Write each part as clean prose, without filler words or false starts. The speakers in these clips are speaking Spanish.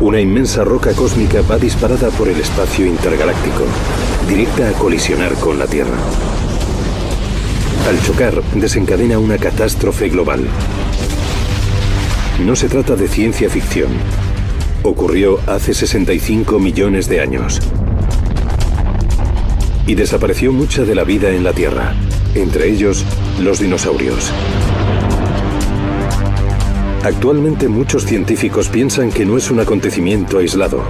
Una inmensa roca cósmica va disparada por el espacio intergaláctico, directa a colisionar con la Tierra. Al chocar, desencadena una catástrofe global. No se trata de ciencia ficción. Ocurrió hace 65 millones de años. Y desapareció mucha de la vida en la Tierra, entre ellos los dinosaurios. Actualmente muchos científicos piensan que no es un acontecimiento aislado,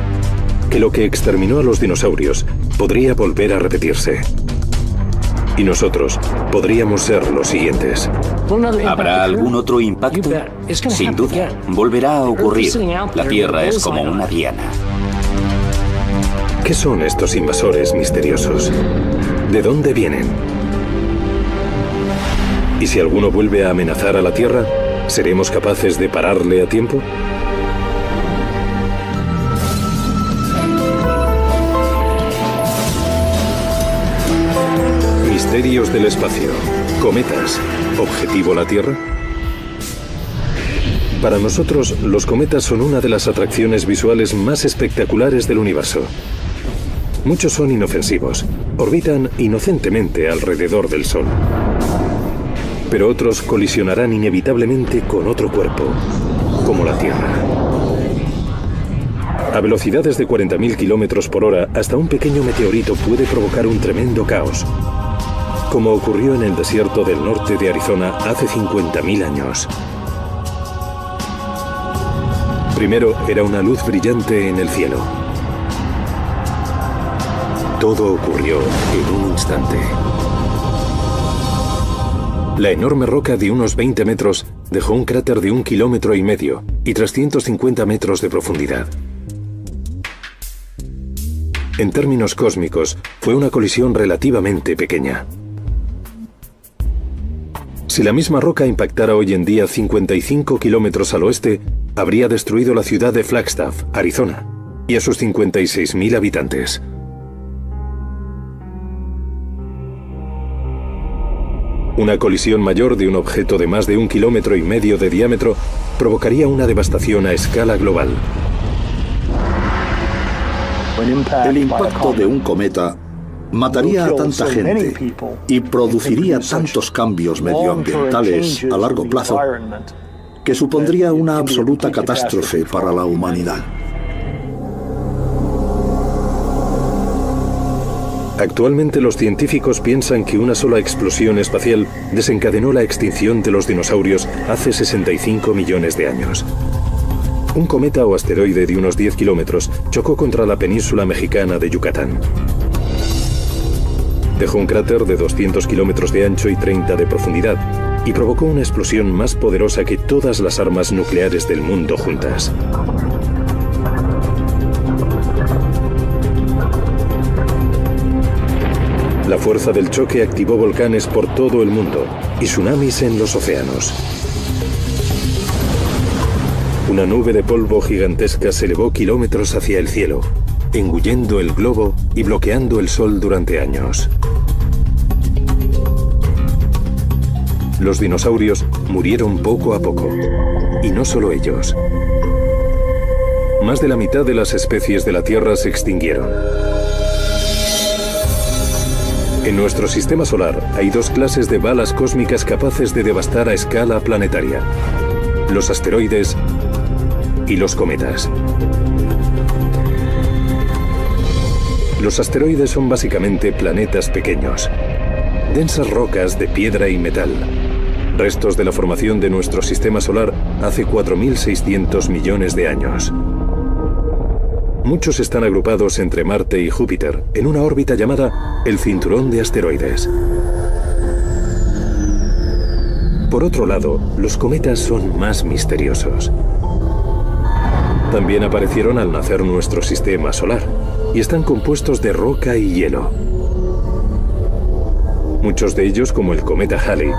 que lo que exterminó a los dinosaurios podría volver a repetirse. Y nosotros podríamos ser los siguientes. ¿Habrá algún otro impacto? Sin duda, volverá a ocurrir. La Tierra es como una diana. ¿Qué son estos invasores misteriosos? ¿De dónde vienen? ¿Y si alguno vuelve a amenazar a la Tierra, seremos capaces de pararle a tiempo? Misterios del espacio. Cometas. ¿Objetivo la Tierra? Para nosotros, los cometas son una de las atracciones visuales más espectaculares del universo. Muchos son inofensivos. Orbitan inocentemente alrededor del Sol. Pero otros colisionarán inevitablemente con otro cuerpo, como la Tierra. A velocidades de 40.000 kilómetros por hora, hasta un pequeño meteorito puede provocar un tremendo caos, como ocurrió en el desierto del norte de Arizona hace 50.000 años. Primero era una luz brillante en el cielo. Todo ocurrió en un instante. La enorme roca de unos 20 metros dejó un cráter de 1,5 kilómetros y 350 metros de profundidad. En términos cósmicos, fue una colisión relativamente pequeña. Si la misma roca impactara hoy en día 55 kilómetros al oeste, habría destruido la ciudad de Flagstaff, Arizona, y a sus 56.000 habitantes. Una colisión mayor de un objeto de más de 1,5 kilómetros de diámetro provocaría una devastación a escala global. El impacto de un cometa mataría a tanta gente y produciría tantos cambios medioambientales a largo plazo que supondría una absoluta catástrofe para la humanidad. Actualmente los científicos piensan que una sola explosión espacial desencadenó la extinción de los dinosaurios hace 65 millones de años. Un cometa o asteroide de unos 10 kilómetros chocó contra la península mexicana de Yucatán. Dejó un cráter de 200 kilómetros de ancho y 30 de profundidad y provocó una explosión más poderosa que todas las armas nucleares del mundo juntas. La fuerza del choque activó volcanes por todo el mundo y tsunamis en los océanos. Una nube de polvo gigantesca se elevó kilómetros hacia el cielo, engullendo el globo y bloqueando el sol durante años. Los dinosaurios murieron poco a poco, y no solo ellos. Más de la mitad de las especies de la Tierra se extinguieron. En nuestro sistema solar hay dos clases de balas cósmicas capaces de devastar a escala planetaria: los asteroides y los cometas. Los asteroides son básicamente planetas pequeños, densas rocas de piedra y metal, restos de la formación de nuestro sistema solar hace 4.600 millones de años. Muchos están agrupados entre Marte y Júpiter en una órbita llamada el cinturón de asteroides. Por otro lado, los cometas son más misteriosos. También aparecieron al nacer nuestro sistema solar y están compuestos de roca y hielo. Muchos de ellos, como el cometa Halley,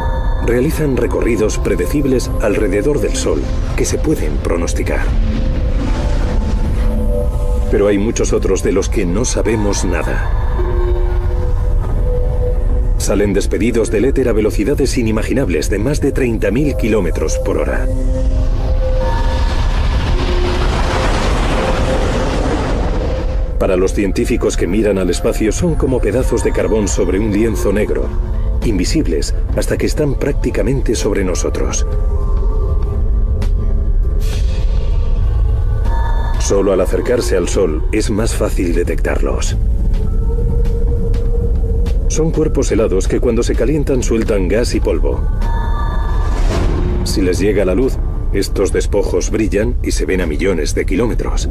realizan recorridos predecibles alrededor del Sol que se pueden pronosticar. Pero hay muchos otros de los que no sabemos nada. Salen despedidos del éter a velocidades inimaginables de más de 30.000 kilómetros por hora. Para los científicos que miran al espacio son como pedazos de carbón sobre un lienzo negro, invisibles hasta que están prácticamente sobre nosotros. Solo al acercarse al Sol es más fácil detectarlos. Son cuerpos helados que cuando se calientan sueltan gas y polvo. Si les llega la luz, estos despojos brillan y se ven a millones de kilómetros.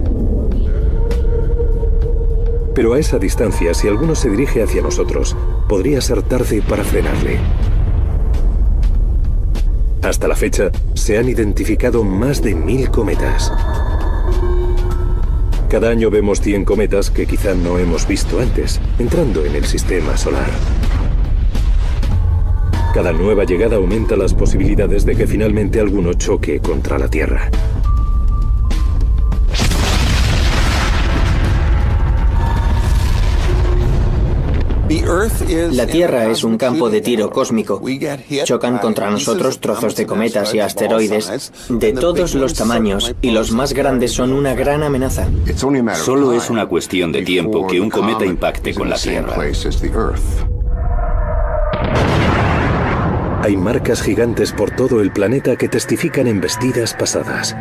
Pero a esa distancia, si alguno se dirige hacia nosotros, podría ser tarde para frenarle. Hasta la fecha, se han identificado más de 1000 cometas. Cada año vemos 100 cometas que quizá no hemos visto antes, entrando en el sistema solar. Cada nueva llegada aumenta las posibilidades de que finalmente alguno choque contra la Tierra. La Tierra es un campo de tiro cósmico. Chocan contra nosotros trozos de cometas y asteroides de todos los tamaños, y los más grandes son una gran amenaza. Solo es una cuestión de tiempo que un cometa impacte con la Tierra. Hay marcas gigantes por todo el planeta que testifican embestidas pasadas.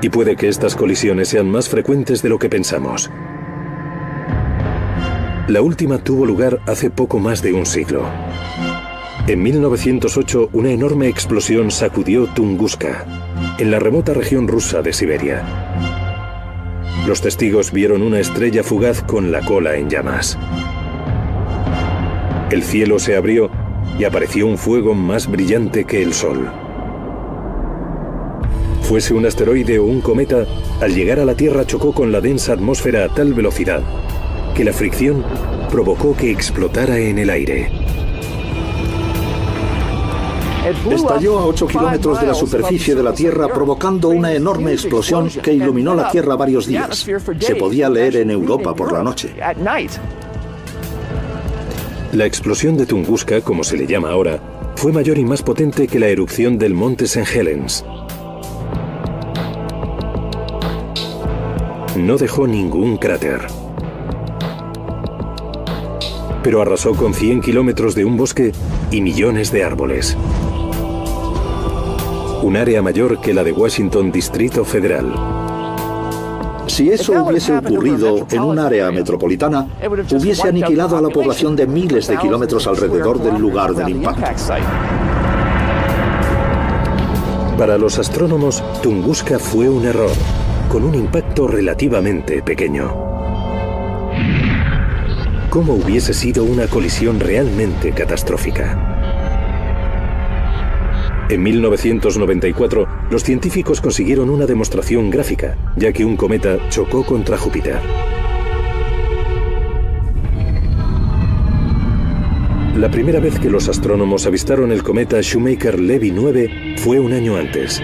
Y puede que estas colisiones sean más frecuentes de lo que pensamos. La última tuvo lugar hace poco más de un siglo. En 1908, una enorme explosión sacudió Tunguska, en la remota región rusa de Siberia. Los testigos vieron una estrella fugaz con la cola en llamas. El cielo se abrió y apareció un fuego más brillante que el sol. Fuese un asteroide o un cometa, al llegar a la Tierra chocó con la densa atmósfera a tal velocidad que la fricción provocó que explotara en el aire. Estalló a 8 kilómetros de la superficie de la Tierra, provocando una enorme explosión que iluminó la Tierra varios días. Se podía leer en Europa por la noche. La explosión de Tunguska, como se le llama ahora, fue mayor y más potente que la erupción del monte St. Helens. No dejó ningún cráter, pero arrasó con 100 kilómetros de un bosque y millones de árboles. Un área mayor que la de Washington Distrito Federal. Si eso hubiese ocurrido en un área metropolitana, hubiese aniquilado a la población de miles de kilómetros alrededor del lugar del impacto. Para los astrónomos, Tunguska fue un error, con un impacto relativamente pequeño. ¿Cómo hubiese sido una colisión realmente catastrófica? En 1994, los científicos consiguieron una demostración gráfica, ya que un cometa chocó contra Júpiter. La primera vez que los astrónomos avistaron el cometa Shoemaker-Levy 9 fue un año antes.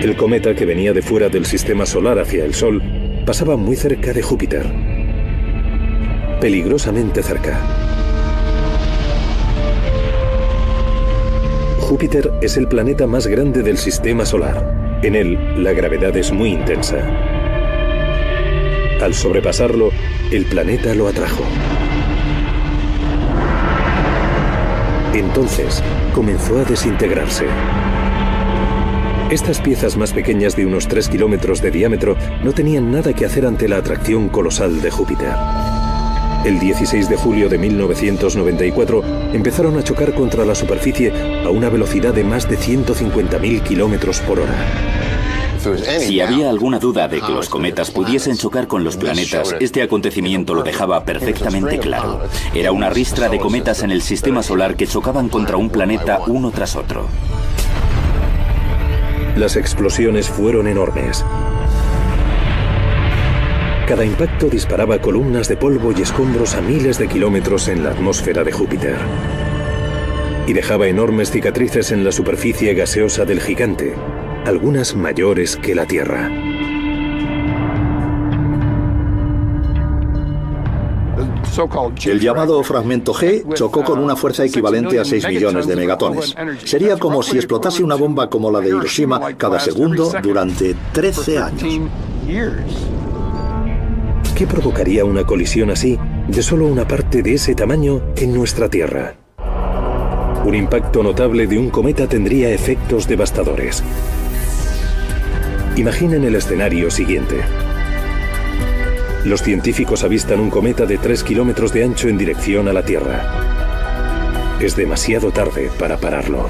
El cometa, que venía de fuera del sistema solar hacia el Sol, pasaba muy cerca de Júpiter. Peligrosamente cerca. Júpiter es el planeta más grande del sistema solar. En él, la gravedad es muy intensa. Al sobrepasarlo, el planeta lo atrajo. Entonces, comenzó a desintegrarse. Estas piezas más pequeñas de unos 3 kilómetros de diámetro no tenían nada que hacer ante la atracción colosal de Júpiter. El 16 de julio de 1994 empezaron a chocar contra la superficie a una velocidad de más de 150.000 kilómetros por hora. Si había alguna duda de que los cometas pudiesen chocar con los planetas, este acontecimiento lo dejaba perfectamente claro. Era una ristra de cometas en el sistema solar que chocaban contra un planeta uno tras otro. Las explosiones fueron enormes. Cada impacto disparaba columnas de polvo y escombros a miles de kilómetros en la atmósfera de Júpiter. Y dejaba enormes cicatrices en la superficie gaseosa del gigante, algunas mayores que la Tierra. El llamado fragmento G chocó con una fuerza equivalente a 6 millones de megatones. Sería como si explotase una bomba como la de Hiroshima cada segundo durante 13 años. ¿Qué provocaría una colisión así de solo una parte de ese tamaño en nuestra Tierra? Un impacto notable de un cometa tendría efectos devastadores. Imaginen el escenario siguiente. Los científicos avistan un cometa de 3 kilómetros de ancho en dirección a la Tierra. Es demasiado tarde para pararlo.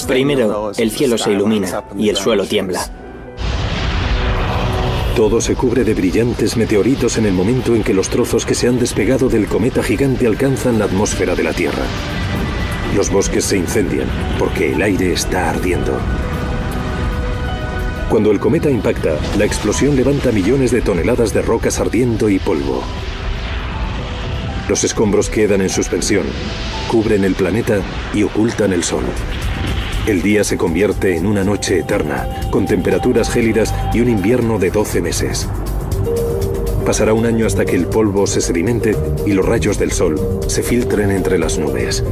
Primero, el cielo se ilumina y el suelo tiembla. Todo se cubre de brillantes meteoritos en el momento en que los trozos que se han despegado del cometa gigante alcanzan la atmósfera de la Tierra. Los bosques se incendian porque el aire está ardiendo. Cuando el cometa impacta, la explosión levanta millones de toneladas de rocas ardiendo y polvo. Los escombros quedan en suspensión, cubren el planeta y ocultan el sol. El día se convierte en una noche eterna, con temperaturas gélidas y un invierno de 12 meses. Pasará un año hasta que el polvo se sedimente y los rayos del sol se filtren entre las nubes.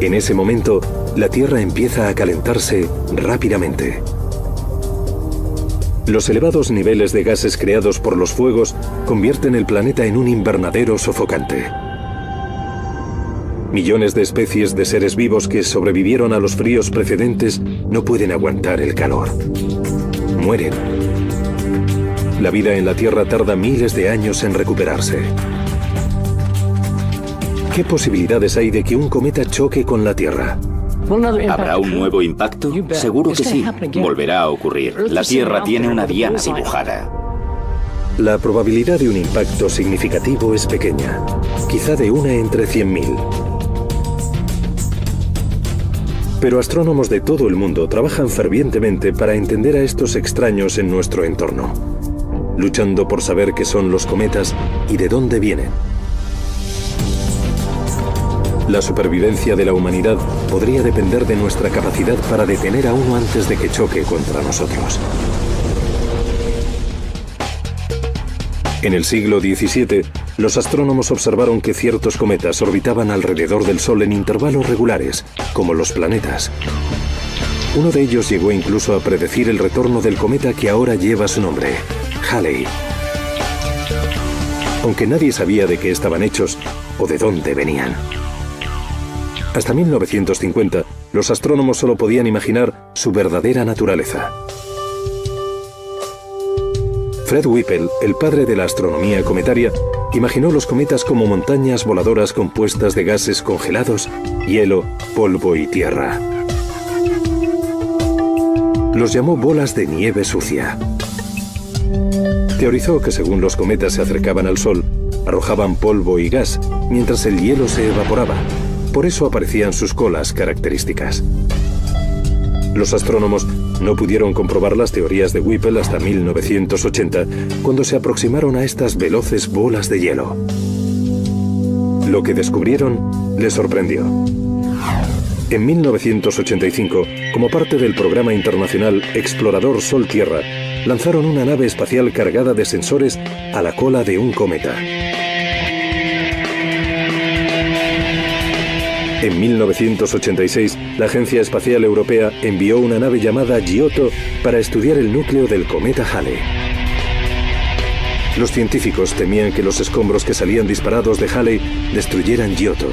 En ese momento, la Tierra empieza a calentarse rápidamente. Los elevados niveles de gases creados por los fuegos convierten el planeta en un invernadero sofocante. Millones de especies de seres vivos que sobrevivieron a los fríos precedentes no pueden aguantar el calor. Mueren. La vida en la Tierra tarda miles de años en recuperarse. ¿Qué posibilidades hay de que un cometa choque con la Tierra? ¿Habrá un nuevo impacto? Seguro que sí. Volverá a ocurrir. La Tierra tiene una diana dibujada. La probabilidad de un impacto significativo es pequeña, quizá de 1 entre 100.000. Pero astrónomos de todo el mundo trabajan fervientemente para entender a estos extraños en nuestro entorno, luchando por saber qué son los cometas y de dónde vienen. La supervivencia de la humanidad podría depender de nuestra capacidad para detener a uno antes de que choque contra nosotros. En el siglo XVII, los astrónomos observaron que ciertos cometas orbitaban alrededor del Sol en intervalos regulares, como los planetas. Uno de ellos llegó incluso a predecir el retorno del cometa que ahora lleva su nombre, Halley. Aunque nadie sabía de qué estaban hechos o de dónde venían. Hasta 1950, los astrónomos solo podían imaginar su verdadera naturaleza. Fred Whipple, el padre de la astronomía cometaria, imaginó los cometas como montañas voladoras compuestas de gases congelados, hielo, polvo y tierra. Los llamó bolas de nieve sucia. Teorizó que según los cometas se acercaban al Sol, arrojaban polvo y gas, mientras el hielo se evaporaba. Por eso aparecían sus colas características. Los astrónomos no pudieron comprobar las teorías de Whipple hasta 1980, cuando se aproximaron a estas veloces bolas de hielo. Lo que descubrieron les sorprendió. En 1985, como parte del programa internacional Explorador Sol-Tierra, lanzaron una nave espacial cargada de sensores a la cola de un cometa. En 1986, la Agencia Espacial Europea envió una nave llamada Giotto para estudiar el núcleo del cometa Halley. Los científicos temían que los escombros que salían disparados de Halley destruyeran Giotto.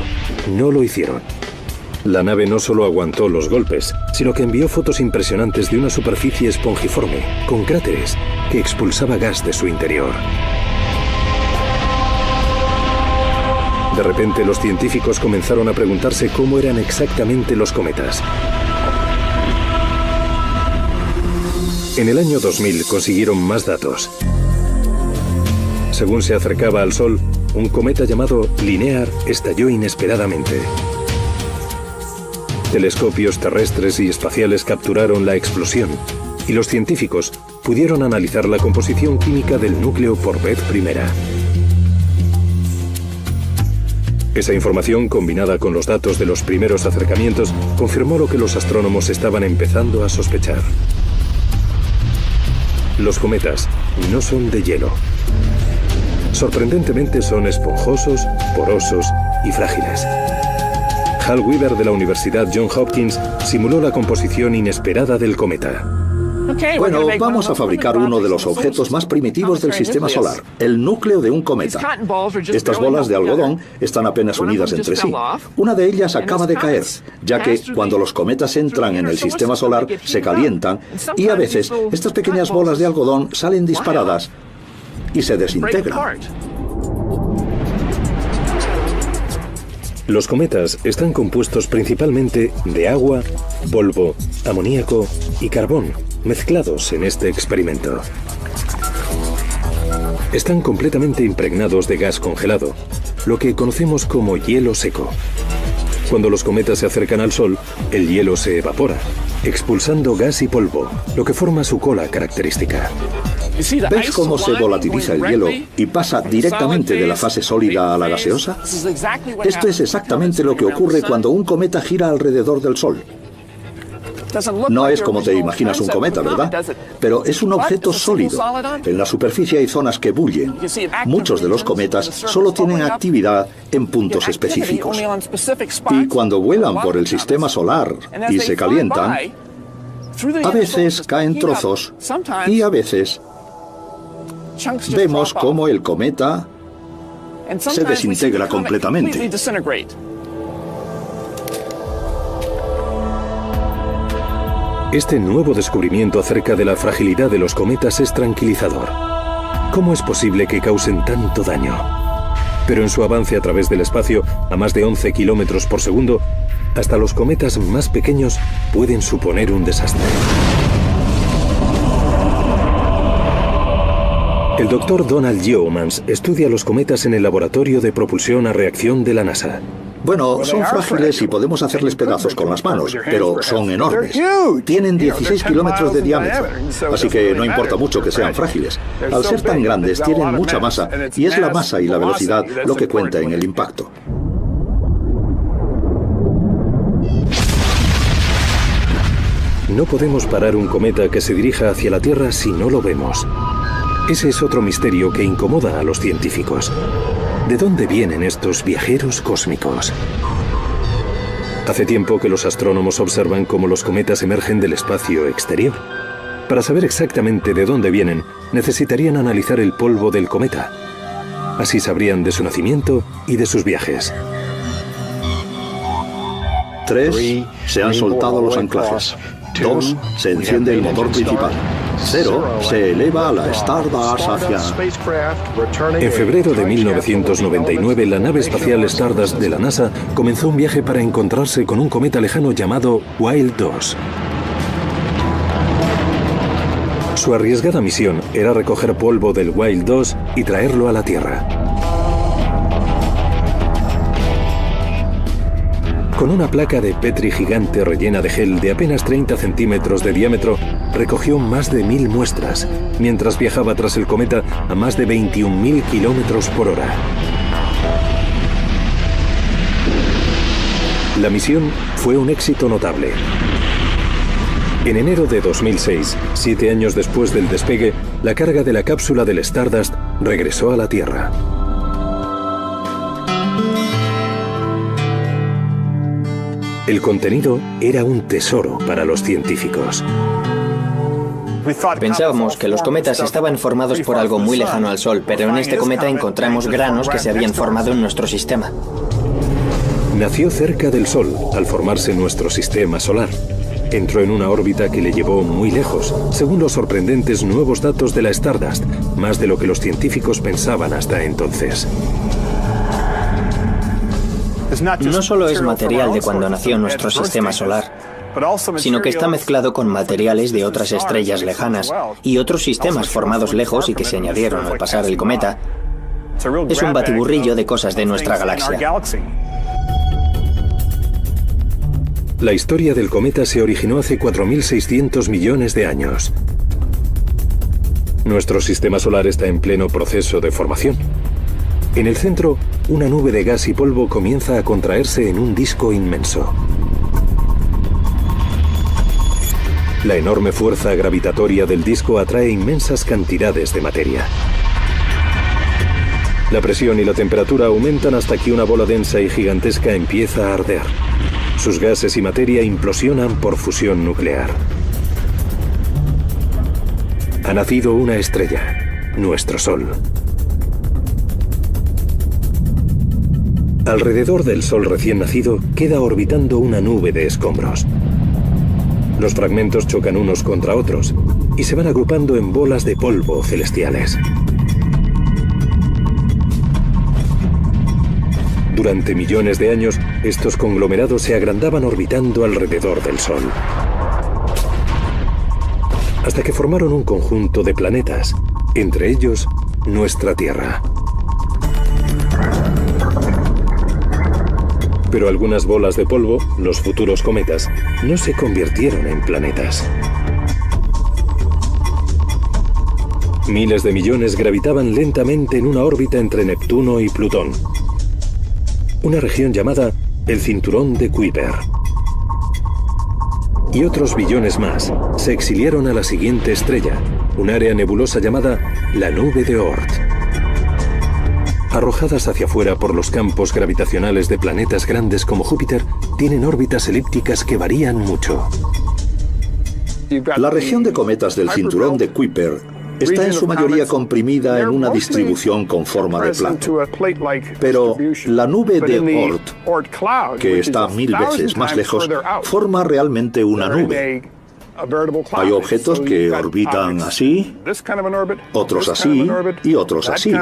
No lo hicieron. La nave no solo aguantó los golpes, sino que envió fotos impresionantes de una superficie esponjiforme, con cráteres, que expulsaba gas de su interior. De repente, los científicos comenzaron a preguntarse cómo eran exactamente los cometas. En el año 2000 consiguieron más datos. Según se acercaba al Sol, un cometa llamado Linear estalló inesperadamente. Telescopios terrestres y espaciales capturaron la explosión, y los científicos pudieron analizar la composición química del núcleo por vez primera. Esa información, combinada con los datos de los primeros acercamientos, confirmó lo que los astrónomos estaban empezando a sospechar. Los cometas no son de hielo. Sorprendentemente son esponjosos, porosos y frágiles. Hal Weaver de la Universidad Johns Hopkins simuló la composición inesperada del cometa. Bueno, vamos a fabricar uno de los objetos más primitivos del sistema solar, el núcleo de un cometa. Estas bolas de algodón están apenas unidas entre sí. Una de ellas acaba de caer, ya que cuando los cometas entran en el sistema solar se calientan y a veces estas pequeñas bolas de algodón salen disparadas y se desintegran. Los cometas están compuestos principalmente de agua, polvo, amoníaco y carbón, mezclados en este experimento. Están completamente impregnados de gas congelado, lo que conocemos como hielo seco. Cuando los cometas se acercan al Sol, el hielo se evapora, expulsando gas y polvo, lo que forma su cola característica. ¿Ves cómo se volatiliza el hielo y pasa directamente de la fase sólida a la gaseosa? Esto es exactamente lo que ocurre cuando un cometa gira alrededor del Sol. No es como te imaginas un cometa, ¿verdad? Pero es un objeto sólido. En la superficie hay zonas que bullen. Muchos de los cometas solo tienen actividad en puntos específicos. Y cuando vuelan por el sistema solar y se calientan, a veces caen trozos y a veces vemos cómo el cometa se desintegra completamente. Este nuevo descubrimiento acerca de la fragilidad de los cometas es tranquilizador. ¿Cómo es posible que causen tanto daño? Pero en su avance a través del espacio, a más de 11 kilómetros por segundo, hasta los cometas más pequeños pueden suponer un desastre. El doctor Donald Yeomans estudia los cometas en el laboratorio de propulsión a reacción de la NASA. Bueno, son frágiles y podemos hacerles pedazos con las manos, pero son enormes. Tienen 16 kilómetros de diámetro, así que no importa mucho que sean frágiles. Al ser tan grandes, tienen mucha masa, y es la masa y la velocidad lo que cuenta en el impacto. No podemos parar un cometa que se dirija hacia la Tierra si no lo vemos. Ese es otro misterio que incomoda a los científicos. ¿De dónde vienen estos viajeros cósmicos? Hace tiempo que los astrónomos observan cómo los cometas emergen del espacio exterior. Para saber exactamente de dónde vienen, necesitarían analizar el polvo del cometa. Así sabrían de su nacimiento y de sus viajes. 3. Se han soltado los anclajes. 2. Se enciende el motor principal. 0. Se eleva a la Stardust hacia... En febrero de 1999, la nave espacial Stardust de la NASA comenzó un viaje para encontrarse con un cometa lejano llamado Wild 2. Su arriesgada misión era recoger polvo del Wild 2 y traerlo a la Tierra. Con una placa de Petri gigante rellena de gel de apenas 30 centímetros de diámetro, recogió más de 1000 muestras, mientras viajaba tras el cometa a más de 21.000 kilómetros por hora. La misión fue un éxito notable. En enero de 2006, 7 años después del despegue, la carga de la cápsula del Stardust regresó a la Tierra. El contenido era un tesoro para los científicos. Pensábamos que los cometas estaban formados por algo muy lejano al Sol, pero en este cometa encontramos granos que se habían formado en nuestro sistema. Nació cerca del Sol, al formarse nuestro sistema solar. Entró en una órbita que le llevó muy lejos, según los sorprendentes nuevos datos de la Stardust, más de lo que los científicos pensaban hasta entonces. No solo es material de cuando nació nuestro sistema solar, sino que está mezclado con materiales de otras estrellas lejanas y otros sistemas formados lejos y que se añadieron al pasar el cometa. Es un batiburrillo de cosas de nuestra galaxia. La historia del cometa se originó hace 4.600 millones de años. Nuestro sistema solar está en pleno proceso de formación. En el centro, una nube de gas y polvo comienza a contraerse en un disco inmenso. La enorme fuerza gravitatoria del disco atrae inmensas cantidades de materia. La presión y la temperatura aumentan hasta que una bola densa y gigantesca empieza a arder. Sus gases y materia implosionan por fusión nuclear. Ha nacido una estrella, nuestro Sol. Alrededor del Sol recién nacido queda orbitando una nube de escombros. Los fragmentos chocan unos contra otros y se van agrupando en bolas de polvo celestiales. Durante millones de años, estos conglomerados se agrandaban orbitando alrededor del Sol, hasta que formaron un conjunto de planetas, entre ellos nuestra Tierra. Pero algunas bolas de polvo, los futuros cometas, no se convirtieron en planetas. Miles de millones gravitaban lentamente en una órbita entre Neptuno y Plutón, una región llamada el Cinturón de Kuiper. Y otros billones más se exiliaron a la siguiente estrella, un área nebulosa llamada la Nube de Oort. Arrojadas hacia afuera por los campos gravitacionales de planetas grandes como Júpiter, tienen órbitas elípticas que varían mucho. La región de cometas del cinturón de Kuiper está en su mayoría comprimida en una distribución con forma de plato. Pero la nube de Oort, que está 1000 veces más lejos, forma realmente una nube. Hay objetos que orbitan así, otros así y otros así.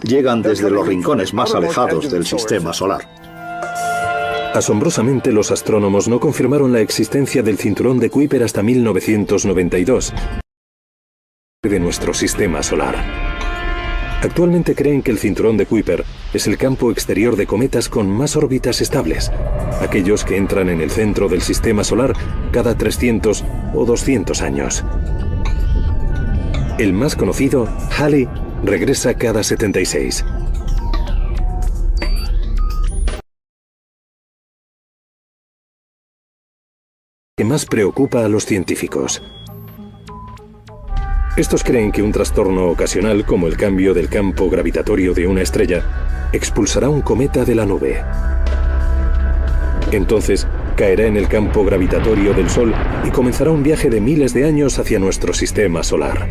Llegan desde los rincones más alejados del sistema solar. Asombrosamente, los astrónomos no confirmaron la existencia del cinturón de Kuiper hasta 1992, de nuestro sistema solar. Actualmente creen que el cinturón de Kuiper es el campo exterior de cometas con más órbitas estables, aquellos que entran en el centro del sistema solar cada 300 o 200 años. El más conocido, Halley, regresa cada 76. ¿Qué más preocupa a los científicos? Estos creen que un trastorno ocasional, como el cambio del campo gravitatorio de una estrella, expulsará un cometa de la nube. Entonces, caerá en el campo gravitatorio del Sol y comenzará un viaje de miles de años hacia nuestro sistema solar.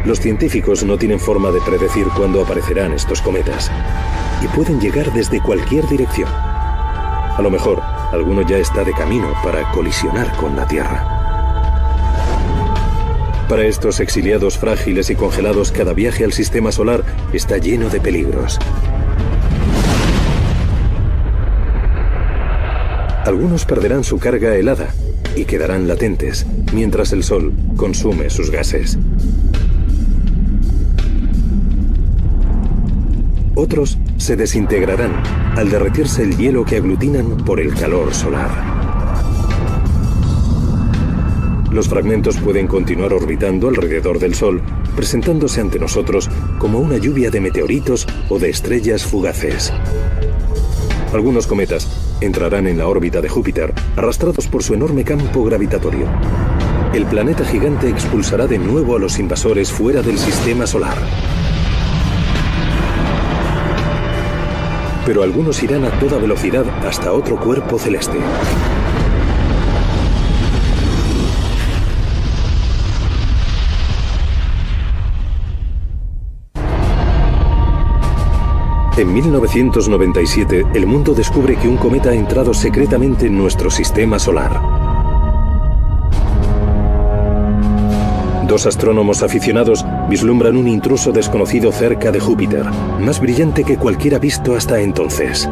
Los científicos no tienen forma de predecir cuándo aparecerán estos cometas, y pueden llegar desde cualquier dirección. A lo mejor, alguno ya está de camino para colisionar con la Tierra. Para estos exiliados frágiles y congelados, cada viaje al sistema solar está lleno de peligros. Algunos perderán su carga helada y quedarán latentes, mientras el Sol consume sus gases. Otros se desintegrarán al derretirse el hielo que aglutinan por el calor solar. Los fragmentos pueden continuar orbitando alrededor del Sol, presentándose ante nosotros como una lluvia de meteoritos o de estrellas fugaces. Algunos cometas entrarán en la órbita de Júpiter, arrastrados por su enorme campo gravitatorio. El planeta gigante expulsará de nuevo a los invasores fuera del sistema solar. Pero algunos irán a toda velocidad hasta otro cuerpo celeste. En 1997, el mundo descubre que un cometa ha entrado secretamente en nuestro sistema solar. Dos astrónomos aficionados vislumbran un intruso desconocido cerca de Júpiter, más brillante que cualquiera visto hasta entonces.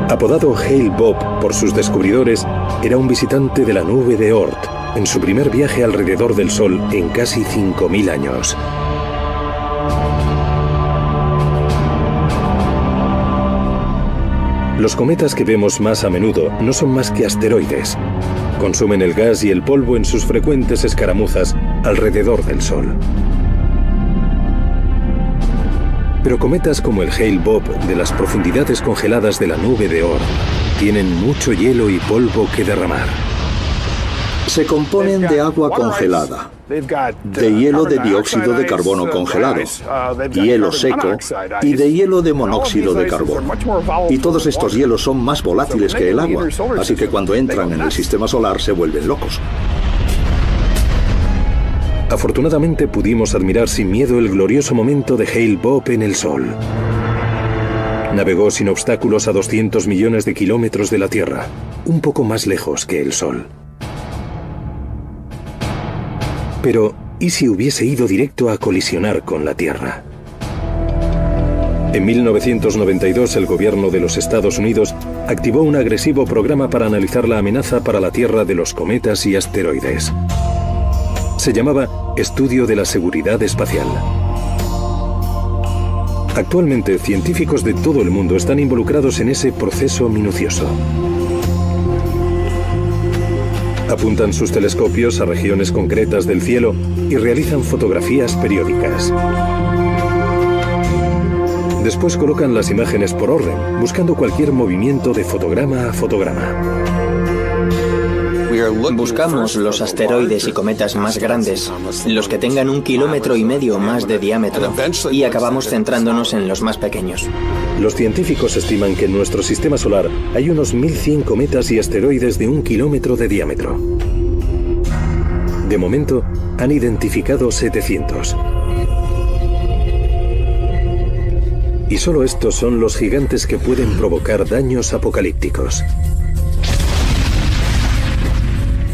Apodado Hale-Bopp por sus descubridores, era un visitante de la nube de Oort, en su primer viaje alrededor del Sol en casi 5000 años. Los cometas que vemos más a menudo no son más que asteroides. Consumen el gas y el polvo en sus frecuentes escaramuzas alrededor del Sol. Pero cometas como el Hale-Bopp de las profundidades congeladas de la nube de Oort tienen mucho hielo y polvo que derramar. Se componen de agua congelada, de hielo de dióxido de carbono congelado, hielo seco y de hielo de monóxido de carbono. Y todos estos hielos son más volátiles que el agua, así que cuando entran en el sistema solar se vuelven locos. Afortunadamente pudimos admirar sin miedo el glorioso momento de Hale-Bopp en el Sol. Navegó sin obstáculos a 200 millones de kilómetros de la Tierra, un poco más lejos que el Sol. Pero, ¿y si hubiese ido directo a colisionar con la Tierra? En 1992, el gobierno de los Estados Unidos activó un agresivo programa para analizar la amenaza para la Tierra de los cometas y asteroides. Se llamaba Estudio de la Seguridad Espacial. Actualmente, científicos de todo el mundo están involucrados en ese proceso minucioso. Apuntan sus telescopios a regiones concretas del cielo y realizan fotografías periódicas. Después colocan las imágenes por orden, buscando cualquier movimiento de fotograma a fotograma. Buscamos los asteroides y cometas más grandes, los que tengan 1,5 kilómetros más de diámetro, y acabamos centrándonos en los más pequeños. Los científicos estiman que en nuestro sistema solar hay unos 1.100 cometas y asteroides de 1 kilómetro de diámetro. De momento, han identificado 700. Y solo estos son los gigantes que pueden provocar daños apocalípticos.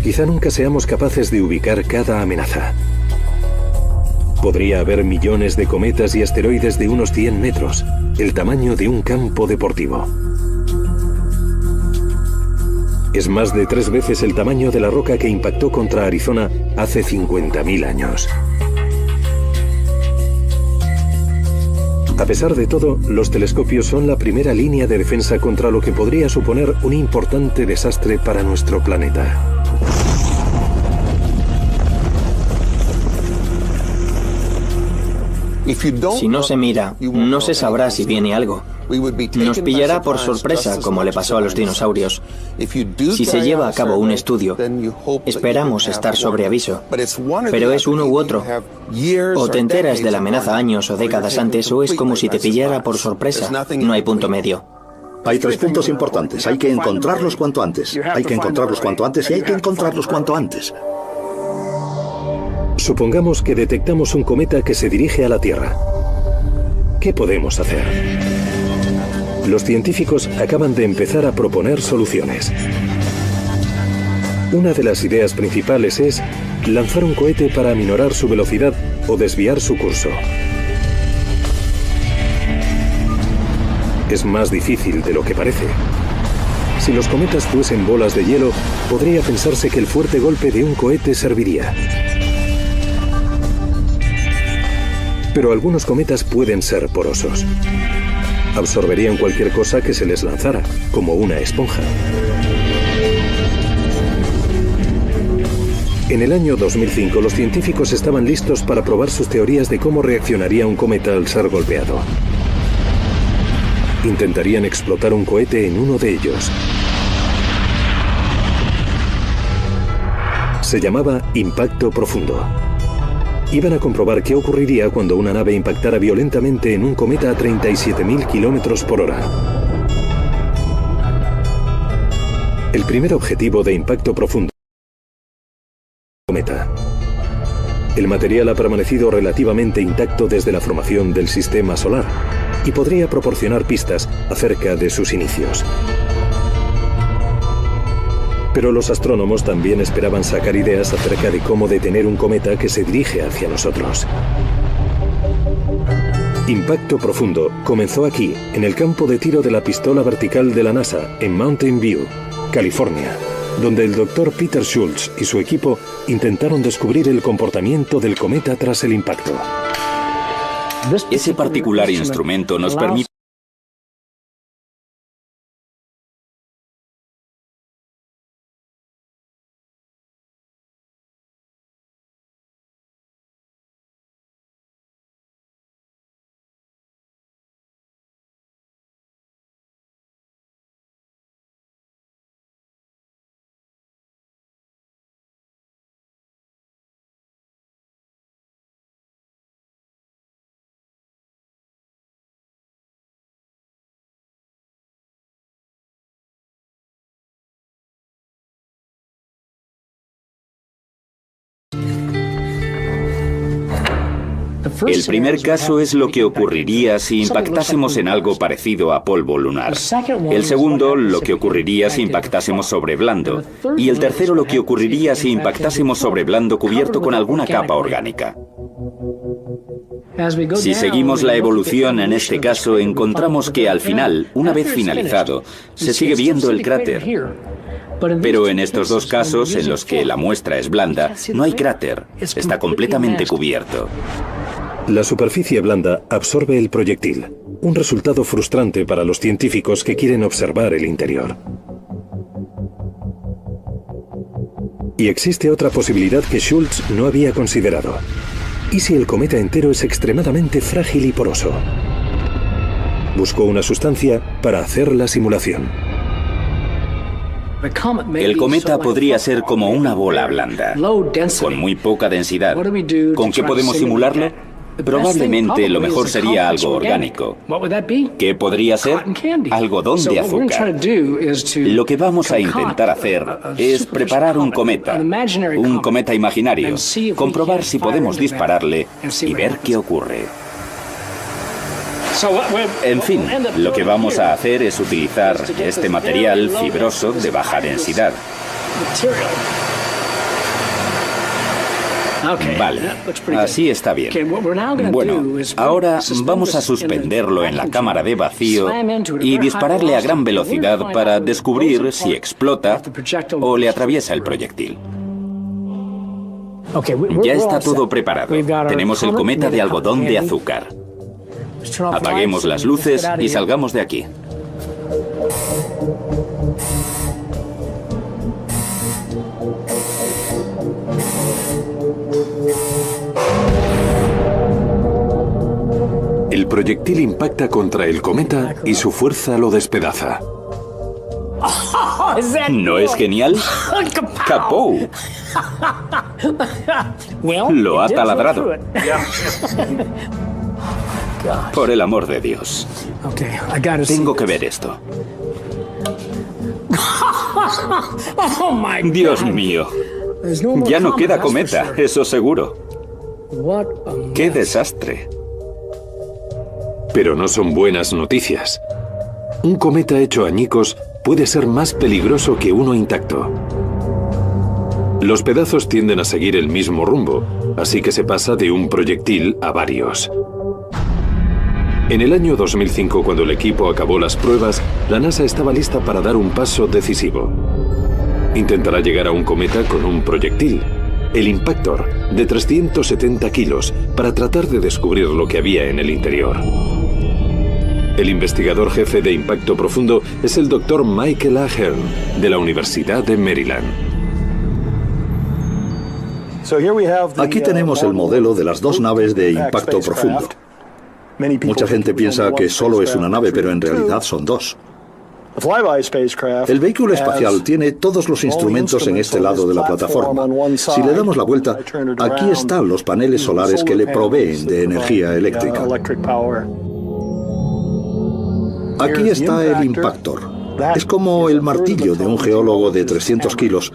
Quizá nunca seamos capaces de ubicar cada amenaza. Podría haber millones de cometas y asteroides de unos 100 metros, el tamaño de un campo deportivo. Es más de 3 veces el tamaño de la roca que impactó contra Arizona hace 50.000 años. A pesar de todo, los telescopios son la primera línea de defensa contra lo que podría suponer un importante desastre para nuestro planeta. Si no se mira, no se sabrá si viene algo. Nos pillará por sorpresa, como le pasó a los dinosaurios. Si se lleva a cabo un estudio, esperamos estar sobre aviso. Pero es uno u otro. O te enteras de la amenaza años o décadas antes, o es como si te pillara por sorpresa. No hay punto medio. Hay 3 puntos importantes. Hay que encontrarlos cuanto antes. Hay que encontrarlos cuanto antes y hay que encontrarlos cuanto antes. Supongamos que detectamos un cometa que se dirige a la Tierra. ¿Qué podemos hacer? Los científicos acaban de empezar a proponer soluciones. Una de las ideas principales es lanzar un cohete para aminorar su velocidad o desviar su curso. Es más difícil de lo que parece. Si los cometas fuesen bolas de hielo, podría pensarse que el fuerte golpe de un cohete serviría. Pero algunos cometas pueden ser porosos. Absorberían cualquier cosa que se les lanzara, como una esponja. En el año 2005, los científicos estaban listos para probar sus teorías de cómo reaccionaría un cometa al ser golpeado. Intentarían explotar un cohete en uno de ellos. Se llamaba impacto profundo. Iban a comprobar qué ocurriría cuando una nave impactara violentamente en un cometa a 37.000 kilómetros por hora. El primer objetivo de impacto profundo es el cometa. El material ha permanecido relativamente intacto desde la formación del sistema solar y podría proporcionar pistas acerca de sus inicios. Pero los astrónomos también esperaban sacar ideas acerca de cómo detener un cometa que se dirige hacia nosotros. Impacto profundo comenzó aquí, en el campo de tiro de la pistola vertical de la NASA, en Mountain View, California, donde el Dr. Peter Schultz y su equipo intentaron descubrir el comportamiento del cometa tras el impacto. Ese particular instrumento nos permite El primer caso es lo que ocurriría si impactásemos en algo parecido a polvo lunar. El segundo, lo que ocurriría si impactásemos sobre blando. Y el tercero, lo que ocurriría si impactásemos sobre blando cubierto con alguna capa orgánica. Si seguimos la evolución en este caso, encontramos que al final, una vez finalizado, se sigue viendo el cráter. Pero en estos dos casos, en los que la muestra es blanda, no hay cráter, está completamente cubierto. La superficie blanda absorbe el proyectil, un resultado frustrante para los científicos que quieren observar el interior. Y existe otra posibilidad que Schultz no había considerado. ¿Y si el cometa entero es extremadamente frágil y poroso? Buscó una sustancia para hacer la simulación. El cometa podría ser como una bola blanda, con muy poca densidad. ¿Con qué podemos simularlo? Probablemente lo mejor sería algo orgánico. ¿Qué podría ser? Algodón de azúcar. Lo que vamos a intentar hacer es preparar un cometa imaginario, comprobar si podemos dispararle y ver qué ocurre. En fin, lo que vamos a hacer es utilizar este material fibroso de baja densidad. Vale, así está bien. Bueno, ahora vamos a suspenderlo en la cámara de vacío y dispararle a gran velocidad para descubrir si explota o le atraviesa el proyectil. Ya está todo preparado. Tenemos el cometa de algodón de azúcar. Apaguemos las luces y salgamos de aquí. El proyectil impacta contra el cometa y su fuerza lo despedaza. ¿No es genial? ¡Capó! Lo ha taladrado. Por el amor de Dios. Tengo que ver esto. Dios mío. Ya no queda cometa, eso seguro. ¡Qué desastre! Pero no son buenas noticias. Un cometa hecho añicos puede ser más peligroso que uno intacto. Los pedazos tienden a seguir el mismo rumbo, así que se pasa de un proyectil a varios. En el año 2005, cuando el equipo acabó las pruebas, la NASA estaba lista para dar un paso decisivo. Intentará llegar a un cometa con un proyectil, el Impactor, de 370 kilos, para tratar de descubrir lo que había en el interior. El investigador jefe de Impacto Profundo es el Dr. Michael Ahern, de la Universidad de Maryland. Aquí tenemos el modelo de las dos naves de Impacto Profundo. Mucha gente piensa que solo es una nave, pero en realidad son dos. El vehículo espacial tiene todos los instrumentos en este lado de la plataforma. Si le damos la vuelta, aquí están los paneles solares que le proveen de energía eléctrica. Aquí está el Impactor. Es como el martillo de un geólogo de 300 kilos,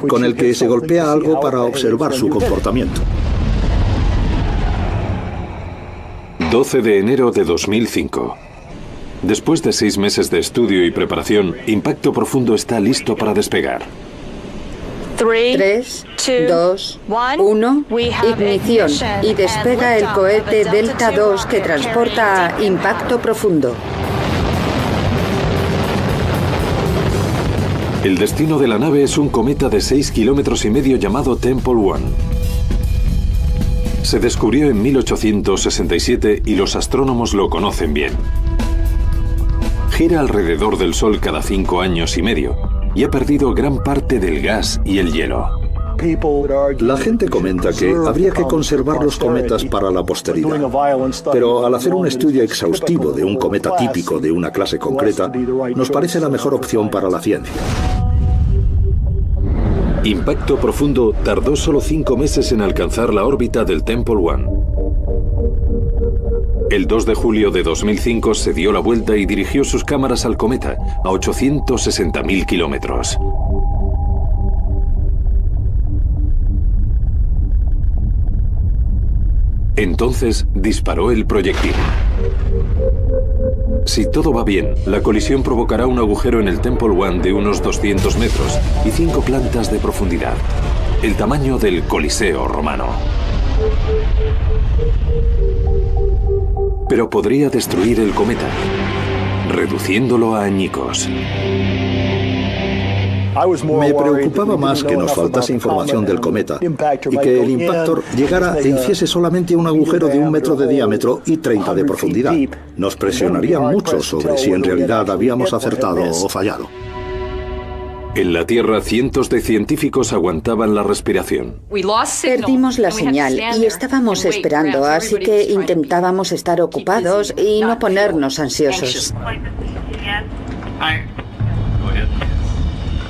con el que se golpea algo para observar su comportamiento. 12 de enero de 2005. Después de 6 meses de estudio y preparación, Impacto Profundo está listo para despegar. 3, 2, 1, ignición, y despega el cohete Delta II que transporta a Impacto Profundo. El destino de la nave es un cometa de 6,5 kilómetros llamado Tempel 1. Se descubrió en 1867 y los astrónomos lo conocen bien. Gira alrededor del Sol cada 5 años y medio y ha perdido gran parte del gas y el hielo. La gente comenta que habría que conservar los cometas para la posteridad, pero al hacer un estudio exhaustivo de un cometa típico de una clase concreta, nos parece la mejor opción para la ciencia. Impacto Profundo tardó solo 5 meses en alcanzar la órbita del Tempel 1. El 2 de julio de 2005 se dio la vuelta y dirigió sus cámaras al cometa, a 860.000 kilómetros. Entonces disparó el proyectil. Si todo va bien, la colisión provocará un agujero en el Temple One de unos 200 metros y 5 plantas de profundidad, el tamaño del Coliseo romano. Pero podría destruir el cometa, reduciéndolo a añicos. Me preocupaba más que nos faltase información del cometa y que el impactor llegara e hiciese solamente un agujero de 1 metro de diámetro y 30 de profundidad. Nos presionaría mucho sobre si en realidad habíamos acertado o fallado. En la Tierra, cientos de científicos aguantaban la respiración. Perdimos la señal y estábamos esperando, así que intentábamos estar ocupados y no ponernos ansiosos.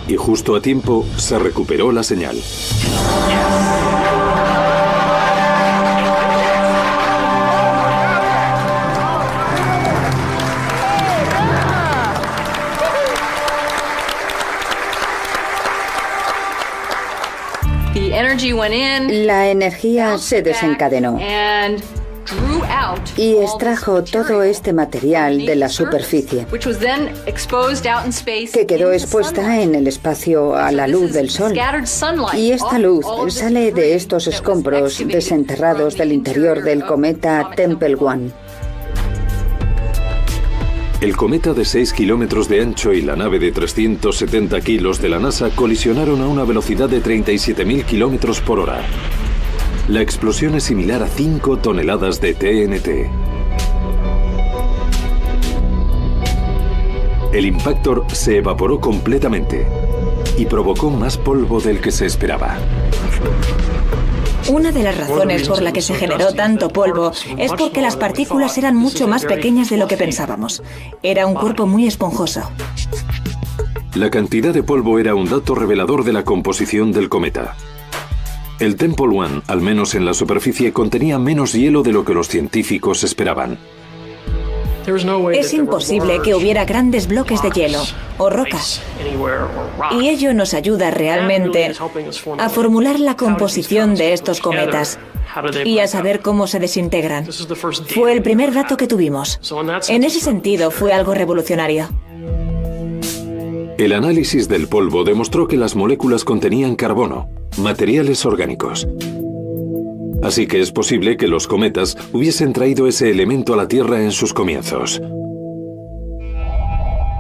Y justo a tiempo se recuperó la señal. La energía se desencadenó y extrajo todo este material de la superficie, que quedó expuesta en el espacio a la luz del sol. Y esta luz sale de estos escombros desenterrados del interior del cometa Temple One. El cometa de 6 kilómetros de ancho y la nave de 370 kilos de la NASA colisionaron a una velocidad de 37.000 kilómetros por hora. La explosión es similar a 5 toneladas de TNT. El impactor se evaporó completamente y provocó más polvo del que se esperaba. Una de las razones por la que se generó tanto polvo es porque las partículas eran mucho más pequeñas de lo que pensábamos. Era un cuerpo muy esponjoso. La cantidad de polvo era un dato revelador de la composición del cometa. El Temple One, al menos en la superficie, contenía menos hielo de lo que los científicos esperaban. Es imposible que hubiera grandes bloques de hielo o rocas. Y ello nos ayuda realmente a formular la composición de estos cometas y a saber cómo se desintegran. Fue el primer dato que tuvimos. En ese sentido, fue algo revolucionario. El análisis del polvo demostró que las moléculas contenían carbono, materiales orgánicos. Así que es posible que los cometas hubiesen traído ese elemento a la Tierra en sus comienzos.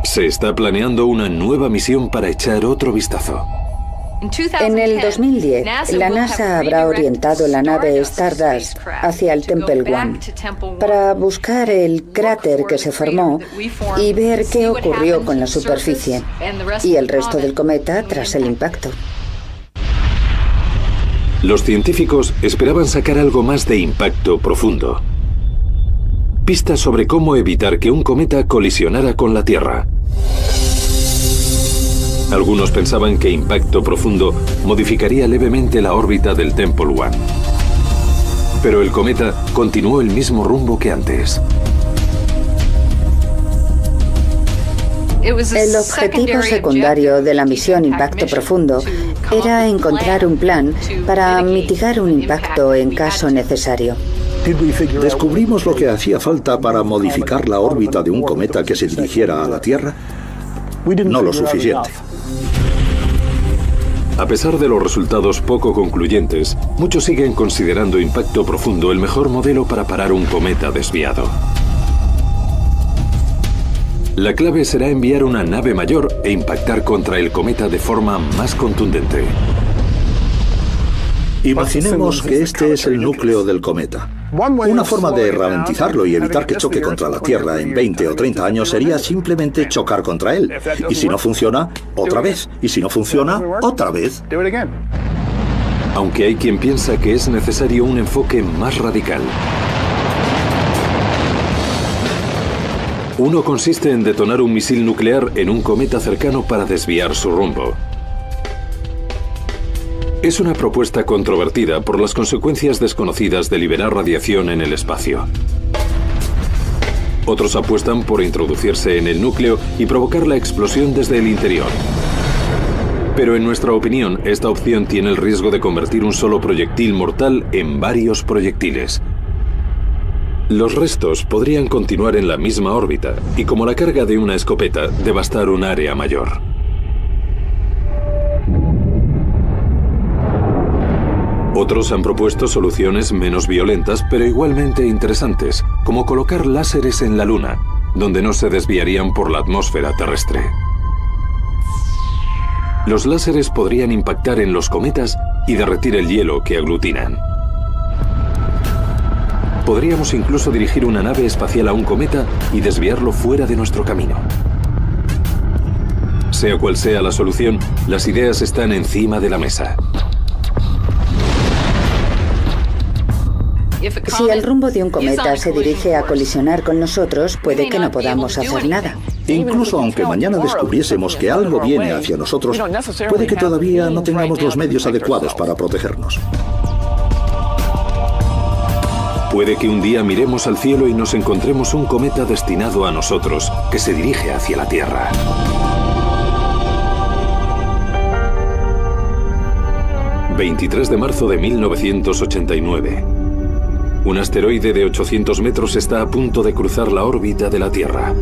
Se está planeando una nueva misión para echar otro vistazo. En el 2010, la NASA habrá orientado la nave Stardust hacia el Temple One para buscar el cráter que se formó y ver qué ocurrió con la superficie y el resto del cometa tras el impacto. Los científicos esperaban sacar algo más de impacto profundo. Pistas sobre cómo evitar que un cometa colisionara con la Tierra. Algunos pensaban que impacto profundo modificaría levemente la órbita del Temple One. Pero el cometa continuó el mismo rumbo que antes. El objetivo secundario de la misión Impacto Profundo era encontrar un plan para mitigar un impacto en caso necesario. ¿Descubrimos lo que hacía falta para modificar la órbita de un cometa que se dirigiera a la Tierra? No lo suficiente. A pesar de los resultados poco concluyentes, muchos siguen considerando Impacto Profundo el mejor modelo para parar un cometa desviado. La clave será enviar una nave mayor e impactar contra el cometa de forma más contundente. Imaginemos que este es el núcleo del cometa. Una forma de ralentizarlo y evitar que choque contra la Tierra en 20 o 30 años sería simplemente chocar contra él. Y si no funciona, otra vez. Y si no funciona, otra vez. Aunque hay quien piensa que es necesario un enfoque más radical. Uno consiste en detonar un misil nuclear en un cometa cercano para desviar su rumbo. Es una propuesta controvertida por las consecuencias desconocidas de liberar radiación en el espacio. Otros apuestan por introducirse en el núcleo y provocar la explosión desde el interior. Pero en nuestra opinión, esta opción tiene el riesgo de convertir un solo proyectil mortal en varios proyectiles. Los restos podrían continuar en la misma órbita y, como la carga de una escopeta, devastar un área mayor. Otros han propuesto soluciones menos violentas, pero igualmente interesantes, como colocar láseres en la Luna, donde no se desviarían por la atmósfera terrestre. Los láseres podrían impactar en los cometas y derretir el hielo que aglutinan. Podríamos incluso dirigir una nave espacial a un cometa y desviarlo fuera de nuestro camino. Sea cual sea la solución, las ideas están encima de la mesa. Si el rumbo de un cometa se dirige a colisionar con nosotros, puede que no podamos hacer nada. Incluso aunque mañana descubriésemos que algo viene hacia nosotros, puede que todavía no tengamos los medios adecuados para protegernos. Puede que un día miremos al cielo y nos encontremos un cometa destinado a nosotros, que se dirige hacia la Tierra. ...23 de marzo de 1989... Un asteroide de 800 metros está a punto de cruzar la órbita de la Tierra.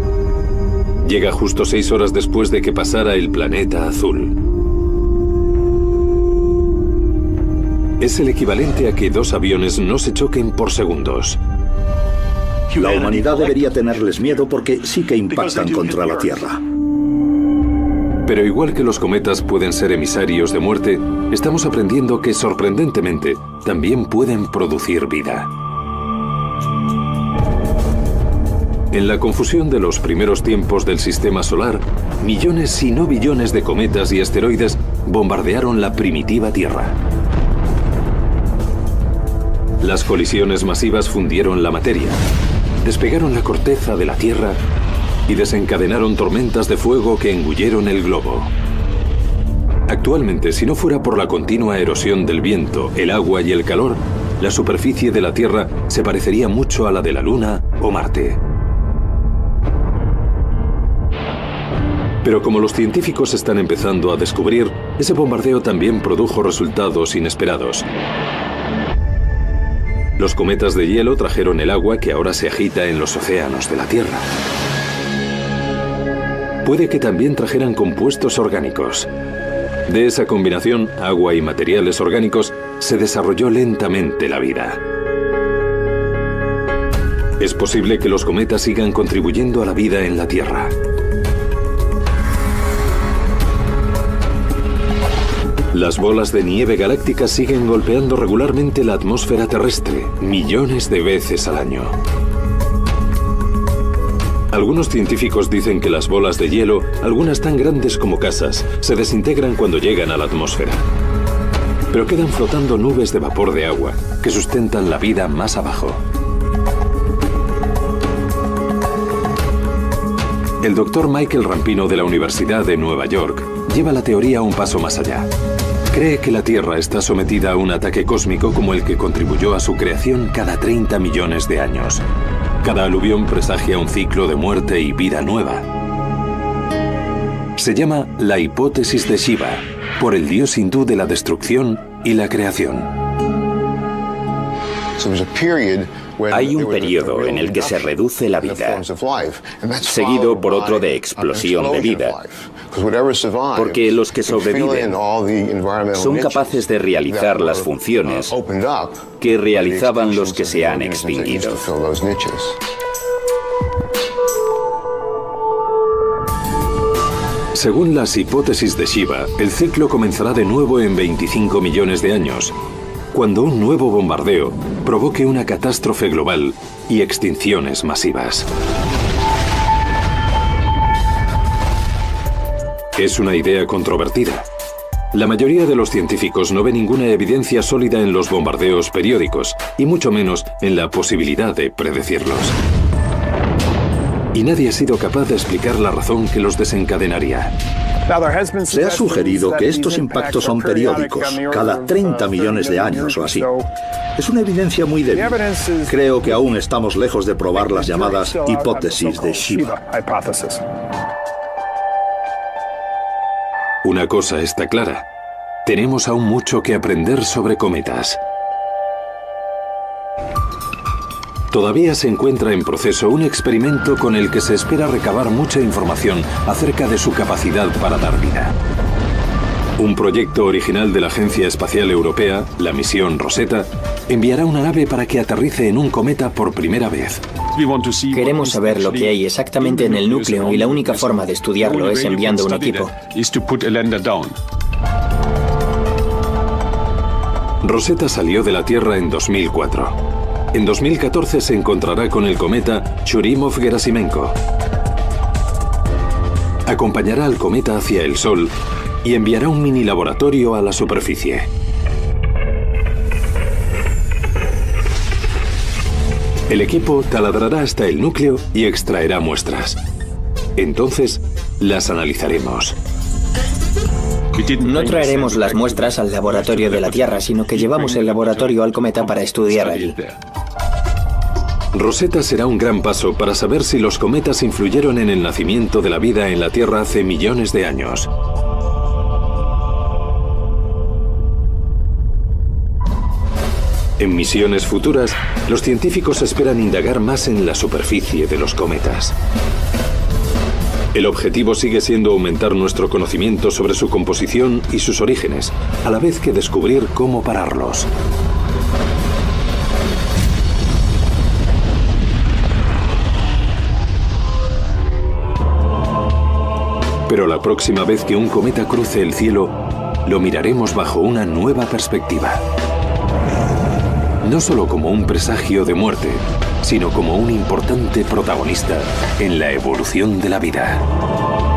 Llega justo 6 horas después de que pasara el planeta azul. Es el equivalente a que 2 aviones no se choquen por segundos. La humanidad debería tenerles miedo porque sí que impactan contra la Tierra. Pero igual que los cometas pueden ser emisarios de muerte, estamos aprendiendo que, sorprendentemente, también pueden producir vida. En la confusión de los primeros tiempos del sistema solar, millones si no billones de cometas y asteroides bombardearon la primitiva Tierra. Las colisiones masivas fundieron la materia, despegaron la corteza de la Tierra y desencadenaron tormentas de fuego que engulleron el globo. Actualmente, si no fuera por la continua erosión del viento, el agua y el calor, la superficie de la Tierra se parecería mucho a la de la Luna o Marte. Pero como los científicos están empezando a descubrir, ese bombardeo también produjo resultados inesperados. Los cometas de hielo trajeron el agua que ahora se agita en los océanos de la Tierra. Puede que también trajeran compuestos orgánicos. De esa combinación, agua y materiales orgánicos, se desarrolló lentamente la vida. Es posible que los cometas sigan contribuyendo a la vida en la Tierra. Las bolas de nieve galáctica siguen golpeando regularmente la atmósfera terrestre, millones de veces al año. Algunos científicos dicen que las bolas de hielo, algunas tan grandes como casas, se desintegran cuando llegan a la atmósfera. Pero quedan flotando nubes de vapor de agua que sustentan la vida más abajo. El doctor Michael Rampino de la Universidad de Nueva York lleva la teoría un paso más allá. Cree que la Tierra está sometida a un ataque cósmico como el que contribuyó a su creación cada 30 millones de años. Cada aluvión presagia un ciclo de muerte y vida nueva. Se llama la hipótesis de Shiva, por el dios hindú de la destrucción y la creación. Hay un periodo en el que se reduce la vida, seguido por otro de explosión de vida, porque los que sobreviven son capaces de realizar las funciones que realizaban los que se han extinguido. Según las hipótesis de Shiva, el ciclo comenzará de nuevo en 25 millones de años, cuando un nuevo bombardeo provoque una catástrofe global y extinciones masivas. Es una idea controvertida. La mayoría de los científicos no ve ninguna evidencia sólida en los bombardeos periódicos, y mucho menos en la posibilidad de predecirlos. Y nadie ha sido capaz de explicar la razón que los desencadenaría. Se ha sugerido que estos impactos son periódicos, cada 30 millones de años o así. Es una evidencia muy débil. Creo que aún estamos lejos de probar las llamadas hipótesis de Shiva. Una cosa está clara. Tenemos aún mucho que aprender sobre cometas. Todavía se encuentra en proceso un experimento con el que se espera recabar mucha información acerca de su capacidad para dar vida. Un proyecto original de la Agencia Espacial Europea, la misión Rosetta, enviará una nave para que aterrice en un cometa por primera vez. Queremos saber lo que hay exactamente en el núcleo y la única forma de estudiarlo es enviando un equipo. Rosetta salió de la Tierra en 2004. En 2014 se encontrará con el cometa Churyumov-Gerasimenko. Acompañará al cometa hacia el Sol y enviará un mini laboratorio a la superficie. El equipo taladrará hasta el núcleo y extraerá muestras. Entonces, las analizaremos. No traeremos las muestras al laboratorio de la Tierra, sino que llevamos el laboratorio al cometa para estudiar allí. Rosetta será un gran paso para saber si los cometas influyeron en el nacimiento de la vida en la Tierra hace millones de años. En misiones futuras, los científicos esperan indagar más en la superficie de los cometas. El objetivo sigue siendo aumentar nuestro conocimiento sobre su composición y sus orígenes, a la vez que descubrir cómo pararlos. Pero la próxima vez que un cometa cruce el cielo, lo miraremos bajo una nueva perspectiva. No solo como un presagio de muerte, sino como un importante protagonista en la evolución de la vida.